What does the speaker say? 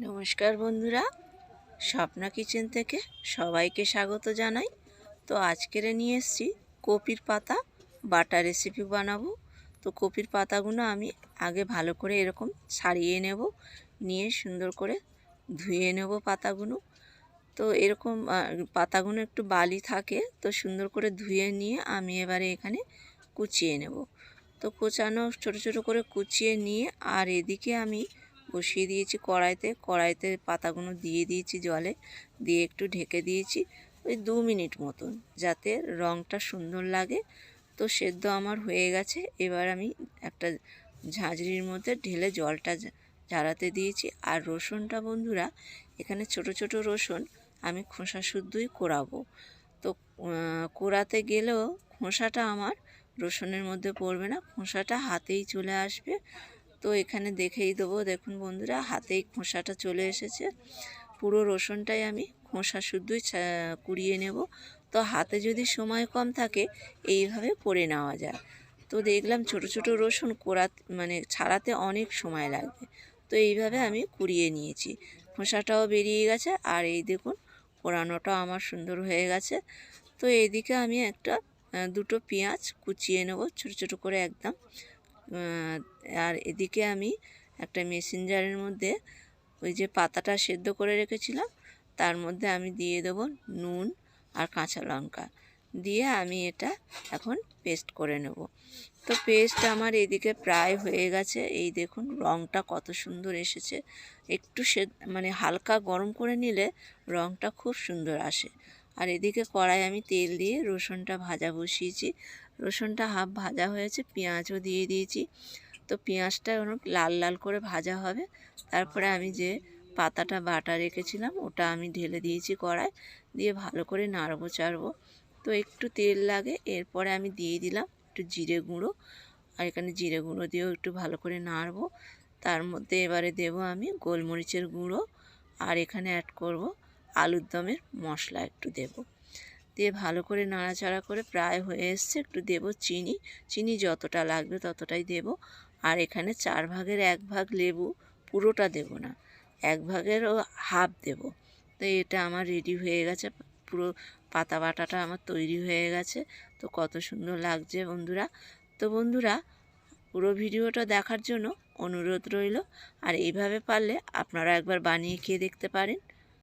নমস্কার বন্ধুরা, স্বপ্না কিচেন থেকে সবাইকে স্বাগত জানাই। তো আজকের নিয়ে এসেছি কপির পাতা বাটা রেসিপি বানাবো। তো কপির পাতাগুলো আমি আগে ভালো করে এরকম ছাড়িয়ে নেব, নিয়ে সুন্দর করে ধুয়ে নেব পাতাগুলো। তো এরকম পাতাগুলো একটু বালি থাকে, তো সুন্দর করে ধুয়ে নিয়ে আমি এবারে এখানে কুচিয়ে নেব। তো কোচানো ছোটো ছোটো করে কুচিয়ে নিয়ে আর এদিকে আমি বসিয়ে দিয়েছি কড়াইতে পাতাগুলো দিয়ে দিয়েছি, জলে দিয়ে একটু ঢেকে দিয়েছি ওই 2 মিনিট মতন, যাতে রঙটা সুন্দর লাগে। তো সেদ্ধ আমার হয়ে গেছে। এবার আমি একটা ঝাঁঝরির মধ্যে ঢেলে জলটা ঝাড়াতে দিয়েছি। আর রসুনটা বন্ধুরা, এখানে ছোট ছোট রসুন আমি খোসা শুদ্ধই কোরাবো। তো কোরাতে গেলেও খোসাটা আমার রসুনের মধ্যে পড়বে না, খোসাটা হাতেই চলে আসবে। তো এখানে দেখেই দেবো, দেখুন বন্ধুরা, হাতেই খোসাটা চলে এসেছে। পুরো রসুনটাই আমি খোসা শুদ্ধই কুড়িয়ে নেব। তো হাতে যদি সময় কম থাকে এইভাবে করে নেওয়া যায়। তো দেখলাম ছোট ছোট রসুন ছাড়াতে অনেক সময় লাগবে। তো এইভাবে আমি কুড়িয়ে নিয়েছি, খোসাটাও বেরিয়ে গেছে। আর এই দেখুন, কোরানোটাও আমার সুন্দর হয়ে গেছে। তো এইদিকে আমি দুটো পেঁয়াজ কুচিয়ে নেব ছোটো ছোটো করে একদম। আর এদিকে আমি একটা মেশিন জারের মধ্যে ওই যে পাতাটা সেদ্ধ করে রেখেছিলাম, তার মধ্যে আমি দিয়ে দেবো নুন আর কাঁচা লঙ্কা দিয়ে আমি এটা এখন পেস্ট করে নেব। তো পেস্ট আমার এদিকে প্রায় হয়ে গেছে। এই দেখুন রঙটা কত সুন্দর এসেছে। একটু হালকা গরম করে নিলে রঙটা খুব সুন্দর আসে। আর এদিকে কড়াই আমি তেল দিয়ে রসুনটা ভাজা বসিয়েছি। রসুনটা হাফ ভাজা হয়েছে, পেঁয়াজও দিয়ে দিয়েছি। তো পেঁয়াজটা অনেক লাল লাল করে ভাজা হবে। তারপরে আমি যে পাতাটা বাটা রেখেছিলাম ওটা আমি ঢেলে দিয়েছি কড়াই, দিয়ে ভালো করে নাড়বো চাড়বো। তো একটু তেল লাগে, এরপরে আমি দিয়ে দিলাম একটু জিরে গুঁড়ো। আর এখানে জিরে গুঁড়ো দিয়েও একটু ভালো করে নাড়বো। তার মধ্যে এবারে দেব আমি গোলমরিচের গুঁড়ো, আর এখানে অ্যাড করব আলুর দমের মশলা একটু দেব। দিয়ে ভালো করে নাড়াচাড়া করে প্রায় হয়ে এসছে, একটু দেব চিনি। চিনি যতটা লাগবে ততটাই দেব। আর এখানে 1/4 ভাগ লেবু, পুরোটা দেব না, 1/2 হাফ দেব। তো এটা আমার রেডি হয়ে গেছে, পুরো পাতা বাটাটা আমার তৈরি হয়ে গেছে। তো কত সুন্দর লাগছে বন্ধুরা। তো বন্ধুরা, পুরো ভিডিওটা দেখার জন্য অনুরোধ রইল। আর এইভাবে পারলে আপনারা একবার বানিয়ে খেয়ে দেখতে পারেন।